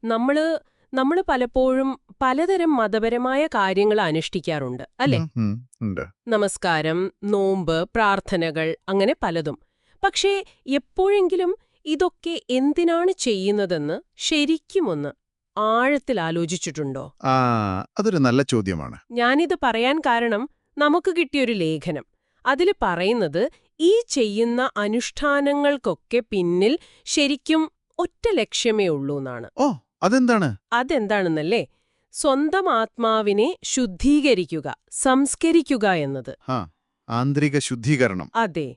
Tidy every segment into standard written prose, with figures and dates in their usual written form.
നമ്മള് നമ്മള് പലപ്പോഴും പലതരം മതപരമായ കാര്യങ്ങൾ അനുഷ്ഠിക്കാറുണ്ട് അല്ലേ? ഉണ്ട്. നമസ്കാരം, നോമ്പ്, പ്രാർത്ഥനകൾ അങ്ങനെ പലതും. പക്ഷേ എപ്പോഴെങ്കിലും ഇതൊക്കെ എന്തിനാണ് ചെയ്യുന്നതെന്ന് ശരിക്കുമൊന്ന് ആഴത്തിൽ ആലോചിച്ചിട്ടുണ്ടോ? ആ അതൊരു നല്ല ചോദ്യമാണ്. ഞാനിത് പറയാൻ കാരണം നമുക്ക് കിട്ടിയൊരു ലേഖനം. അതിൽ പറയുന്നത് ഈ ചെയ്യുന്ന അനുഷ്ഠാനങ്ങൾക്കൊക്കെ പിന്നിൽ ശരിക്കും ഒറ്റ ലക്ഷ്യമേ ഉള്ളൂന്നാണ്. ഓ, അതെന്താണ്? അതെന്താണെന്നല്ലേ? സ്വന്തം ആത്മാവിനെ ശുദ്ധീകരിക്കുക, സംസ്കരിക്കുക എന്നത്. ആന്തരിക ശുദ്ധീകരണം. അതെ.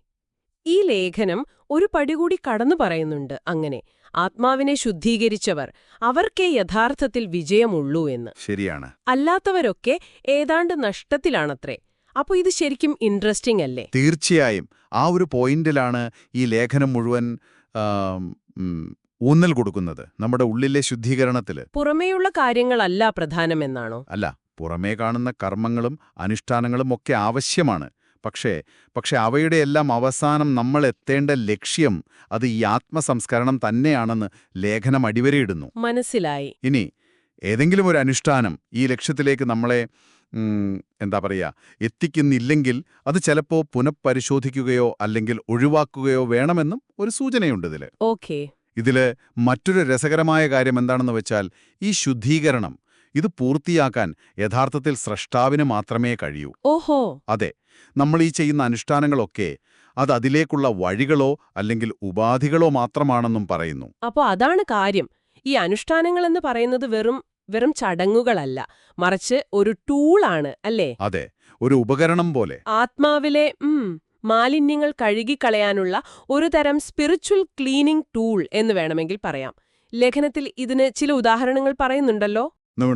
ഈ ലേഖനം ഒരു പടി കൂടി കടന്നു പറയുന്നുണ്ട് അങ്ങനെ. ആത്മാവിനെ ശുദ്ധീകരിച്ചവർ അവർക്കേ യഥാർത്ഥത്തിൽ വിജയമുള്ളൂ എന്ന്. ശരിയാണ്. അല്ലാത്തവരൊക്കെ ഏതാണ്ട് നഷ്ടത്തിലാണത്രേ. അപ്പൊ ഇത് ശരിക്കും ഇൻട്രസ്റ്റിംഗ് അല്ലേ? തീർച്ചയായും. ആ ഒരു പോയിന്റിലാണ് ഈ ലേഖനം മുഴുവൻ ഊന്നൽ കൊടുക്കുന്നത്. നമ്മുടെ ഉള്ളിലെ ശുദ്ധീകരണത്തില്. പുറമേയുള്ള കാര്യങ്ങളല്ല പ്രധാനമെന്നാണോ? അല്ല, പുറമേ കാണുന്ന കർമ്മങ്ങളും അനുഷ്ഠാനങ്ങളും ഒക്കെ ആവശ്യമാണ്. പക്ഷേ അവയുടെ എല്ലാം അവസാനം നമ്മൾ എത്തേണ്ട ലക്ഷ്യം അത് ഈ ആത്മസംസ്കരണം തന്നെയാണെന്ന് ലേഖനം അടിവരയിടുന്നു. മനസ്സിലായി. ഇനി ഏതെങ്കിലും ഒരു അനുഷ്ഠാനം ഈ ലക്ഷ്യത്തിലേക്ക് നമ്മളെ എത്തിക്കുന്നില്ലെങ്കിൽ അത് ചിലപ്പോൾ പുനഃപരിശോധിക്കുകയോ അല്ലെങ്കിൽ ഒഴിവാക്കുകയോ വേണമെന്നും ഒരു സൂചനയുണ്ട് ഇതിൽ. ഓക്കേ. ഇതില് മറ്റൊരു രസകരമായ കാര്യം എന്താണെന്ന് വെച്ചാൽ ഈ ശുദ്ധീകരണം ഇത് പൂർത്തിയാക്കാൻ യഥാർത്ഥത്തിൽ സ്രഷ്ടാവിന് മാത്രമേ കഴിയൂ. ഓഹോ. അതെ, നമ്മൾ ഈ ചെയ്യുന്ന അനുഷ്ഠാനങ്ങളൊക്കെ അത് അതിലേക്കുള്ള വഴികളോ അല്ലെങ്കിൽ ഉപാധികളോ മാത്രമാണെന്നും പറയുന്നു. അപ്പോ അതാണ് കാര്യം. ഈ അനുഷ്ഠാനങ്ങളെന്ന് പറയുന്നത് വെറും ചടങ്ങുകളല്ല, മറിച്ച് ഒരു ടൂളാണ് അല്ലേ? അതെ, ഒരു ഉപകരണം പോലെ. ആത്മാവിലെ മാലിന്യങ്ങൾ കഴുകിക്കളയാനുള്ള ഒരു തരം സ്പിരിച്വൽ ക്ലീനിംഗ് ടൂൾ എന്ന് വേണമെങ്കിൽ പറയാം. ലേഖനത്തിൽ ഇതിന് ചില ഉദാഹരണങ്ങൾ പറയുന്നുണ്ടല്ലോ.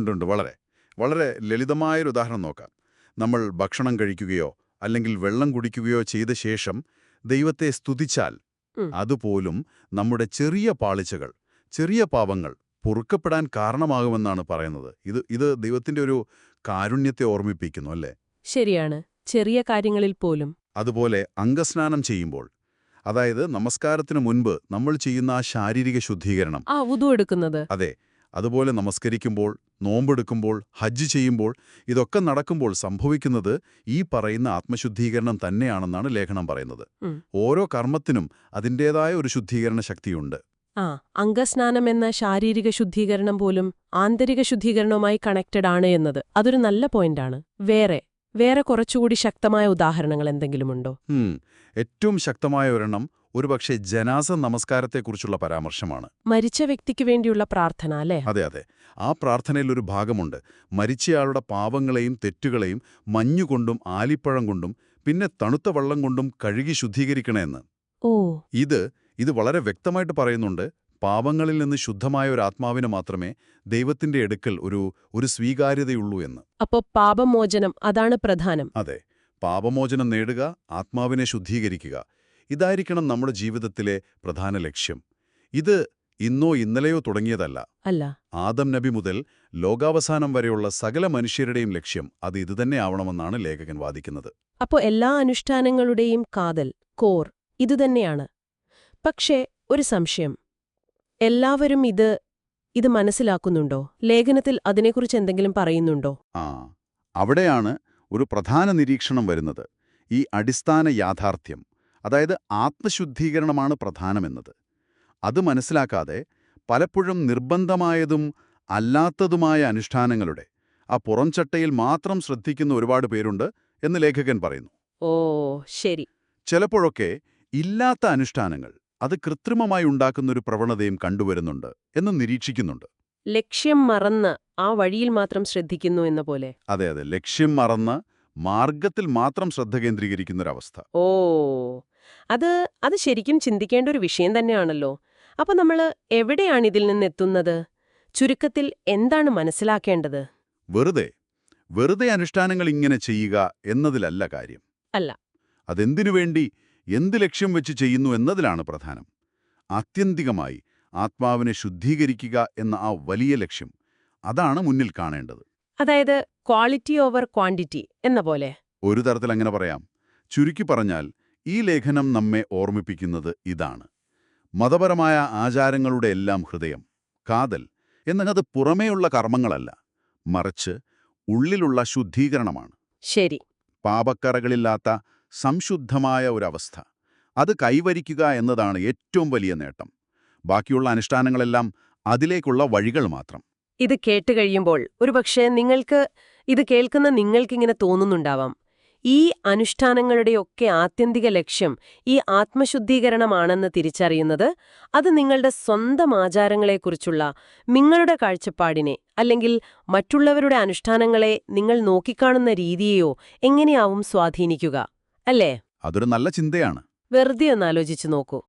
ഉണ്ട്. വളരെ വളരെ ലളിതമായൊരു ഉദാഹരണം നോക്കാം. നമ്മൾ ഭക്ഷണം കഴിക്കുകയോ അല്ലെങ്കിൽ വെള്ളം കുടിക്കുകയോ ചെയ്ത ശേഷം ദൈവത്തെ സ്തുതിച്ചാൽ അതുപോലും നമ്മുടെ ചെറിയ പാളിച്ചകൾ, ചെറിയ പാപങ്ങൾ പൊറുക്കപ്പെടാൻ കാരണമാകുമെന്നാണ് പറയുന്നത്. ഇത് ദൈവത്തിന്റെ ഒരു കാരുണ്യത്തെ ഓർമ്മിപ്പിക്കുന്നു, അല്ലേ? ശരിയാണ്, ചെറിയ കാര്യങ്ങളിൽ പോലും. അതുപോലെ അംഗസ്നാനം ചെയ്യുമ്പോൾ, അതായത് നമസ്കാരത്തിനു മുൻപ് നമ്മൾ ചെയ്യുന്ന ആ ശാരീരിക ശുദ്ധീകരണം, വുദു എടുക്കുന്നത്. അതെ, അതുപോലെ നമസ്കരിക്കുമ്പോൾ, നോമ്പെടുക്കുമ്പോൾ, ഹജ്ജ് ചെയ്യുമ്പോൾ, ഇതൊക്കെ നടക്കുമ്പോൾ സംഭവിക്കുന്നത് ഈ പറയുന്ന ആത്മശുദ്ധീകരണം തന്നെയാണെന്നാണ് ലേഖനം പറയുന്നത്. ഓരോ കർമ്മത്തിനും അതിൻ്റേതായ ഒരു ശുദ്ധീകരണ ശക്തിയുണ്ട്. അംഗസ്നാനം എന്ന ശാരീരിക ശുദ്ധീകരണം പോലും ആന്തരിക ശുദ്ധീകരണവുമായി കണക്റ്റഡ് ആണ് എന്നത് അതൊരു നല്ല പോയിന്റാണ്. വേറെ കുറച്ചുകൂടി ശക്തമായ ഉദാഹരണങ്ങൾ എന്തെങ്കിലുമുണ്ടോ? ഏറ്റവും ശക്തമായ ഒരെണ്ണം ഒരുപക്ഷെ ജനാസ നമസ്കാരത്തെക്കുറിച്ചുള്ള പരാമർശമാണ്. മരിച്ച വ്യക്തിക്ക് വേണ്ടിയുള്ള പ്രാർത്ഥന, അല്ലേ? അതെ. ആ പ്രാർത്ഥനയിൽ ഒരു ഭാഗമുണ്ട്. മരിച്ചയാളുടെ പാപങ്ങളെയും തെറ്റുകളെയും മഞ്ഞുകൊണ്ടും ആലിപ്പഴം കൊണ്ടും പിന്നെ തണുത്ത വെള്ളം കൊണ്ടും കഴുകി ശുദ്ധീകരിക്കണമെന്ന്. ഓ. ഇത് വളരെ വ്യക്തമായിട്ട് പറയുന്നുണ്ട്. പാപങ്ങളിൽ നിന്ന് ശുദ്ധമായ ഒരു ആത്മാവിന് മാത്രമേ ദൈവത്തിന്റെ അടുക്കൽ ഒരു സ്വീകാര്യതയുള്ളൂ എന്ന്. അപ്പോ പാപമോചനം അതാണ് പ്രധാനം. അതെ, പാപമോചനം നേടുക, ആത്മാവിനെ ശുദ്ധീകരിക്കുക, ഇതായിരിക്കണം നമ്മുടെ ജീവിതത്തിലെ പ്രധാന ലക്ഷ്യം. ഇത് ഇന്നോ ഇന്നലെയോ തുടങ്ങിയതല്ല. ആദം നബി മുതൽ ലോകാവസാനം വരെയുള്ള സകല മനുഷ്യരുടെയും ലക്ഷ്യം അത് ഇതുതന്നെ ആവണമെന്നാണ് ലേഖകൻ വാദിക്കുന്നത്. അപ്പോ എല്ലാ അനുഷ്ഠാനങ്ങളുടെയും കാതൽ, കോർ ഇതുതന്നെയാണ്. പക്ഷേ ഒരു സംശയം, എല്ലാവരും ഇത് മനസ്സിലാക്കുന്നുണ്ടോ? ലേഖനത്തിൽ അതിനെക്കുറിച്ച് എന്തെങ്കിലും പറയുന്നുണ്ടോ? അവിടെയാണ് ഒരു പ്രധാന നിരീക്ഷണം വരുന്നത്. ഈ അടിസ്ഥാന യാഥാർത്ഥ്യം, അതായത് ആത്മശുദ്ധീകരണമാണ് പ്രധാനമെന്നത്. അത് മനസ്സിലാക്കാതെ പലപ്പോഴും നിർബന്ധമായതും അല്ലാത്തതുമായ അനുഷ്ഠാനങ്ങളുടെ ആ പുറംചട്ടയിൽ മാത്രം ശ്രദ്ധിക്കുന്ന ഒരുപാട് പേരുണ്ട് എന്ന് ലേഖകൻ പറയുന്നു. ഓ ശരി. ചിലപ്പോഴൊക്കെ ഇല്ലാത്ത അനുഷ്ഠാനങ്ങൾ അത് കൃത്രിമമായി ഉണ്ടാക്കുന്നൊരു പ്രവണതയും കണ്ടുവരുന്നുണ്ട് എന്ന് നിരീക്ഷിക്കുന്നുണ്ട്. ലക്ഷ്യം മറന്ന് ആ വഴിയിൽ മാത്രം ശ്രദ്ധിക്കുന്നു എന്ന പോലെ. അതെ, ലക്ഷ്യം മറന്ന് മാർഗത്തിൽ മാത്രം ശ്രദ്ധ കേന്ദ്രീകരിക്കുന്നൊരവസ്ഥ. ഓ, അത് ശരിക്കും ചിന്തിക്കേണ്ട ഒരു വിഷയം തന്നെയാണല്ലോ. അപ്പൊ നമ്മൾ എവിടെയാണ് ഇതിൽ നിന്നെത്തുന്നത്? ചുരുക്കത്തിൽ എന്താണ് മനസ്സിലാക്കേണ്ടത്? വെറുതെ അനുഷ്ഠാനങ്ങൾ ഇങ്ങനെ ചെയ്യുക എന്നതിലല്ല കാര്യം. അല്ല. അതെന്തിനു വേണ്ടി, എന്ത് ലക്ഷ്യം വെച്ച് ചെയ്യുന്നു എന്നതിലാണ് പ്രധാനം. ആത്യന്തികമായി ആത്മാവിനെ ശുദ്ധീകരിക്കുക എന്ന ആ വലിയ ലക്ഷ്യം, അതാണ് മുന്നിൽ കാണേണ്ടത്. അതായത് ക്വാളിറ്റി ഓവർ ക്വാണ്ടിറ്റി എന്ന പോലെ. ഒരു തരത്തിൽ അങ്ങനെ പറയാം. ചുരുക്കി പറഞ്ഞാൽ ഈ ലേഖനം നമ്മെ ഓർമ്മിപ്പിക്കുന്നത് ഇതാണ്. മതപരമായ ആചാരങ്ങളുടെ എല്ലാം ഹൃദയം, കാതൽ എന്നത് പുറമേയുള്ള കർമ്മങ്ങളല്ല, മറിച്ച് ഉള്ളിലുള്ള ശുദ്ധീകരണമാണ്. ശരി. പാപക്കറകളില്ലാത്ത സംശുദ്ധമായ ഒരവസ്ഥ. അത് കൈവരിക്കുക എന്നതാണ് ഏറ്റവും വലിയ നേട്ടം. ബാക്കിയുള്ള അനുഷ്ഠാനങ്ങളെല്ലാം അതിലേക്കുള്ള വഴികൾ മാത്രം. ഇത് കേട്ടുകഴിയുമ്പോൾ ഒരുപക്ഷെ ഇത് കേൾക്കുന്ന നിങ്ങൾക്കിങ്ങനെ തോന്നുന്നുണ്ടാവാം, ഈ അനുഷ്ഠാനങ്ങളുടെയൊക്കെ ആത്യന്തിക ലക്ഷ്യം ഈ ആത്മശുദ്ധീകരണമാണെന്ന് തിരിച്ചറിയുന്നത് അത് നിങ്ങളുടെ സ്വന്തം ആചാരങ്ങളെക്കുറിച്ചുള്ള നിങ്ങളുടെ കാഴ്ചപ്പാടിനെ അല്ലെങ്കിൽ മറ്റുള്ളവരുടെ അനുഷ്ഠാനങ്ങളെ നിങ്ങൾ നോക്കിക്കാണുന്ന രീതിയെയോ എങ്ങനെയാവും സ്വാധീനിക്കുക, അല്ലേ? അതൊരു നല്ല ചിന്തയാണ്. വെറുതെ ഒന്ന് ആലോചിച്ചു നോക്കൂ.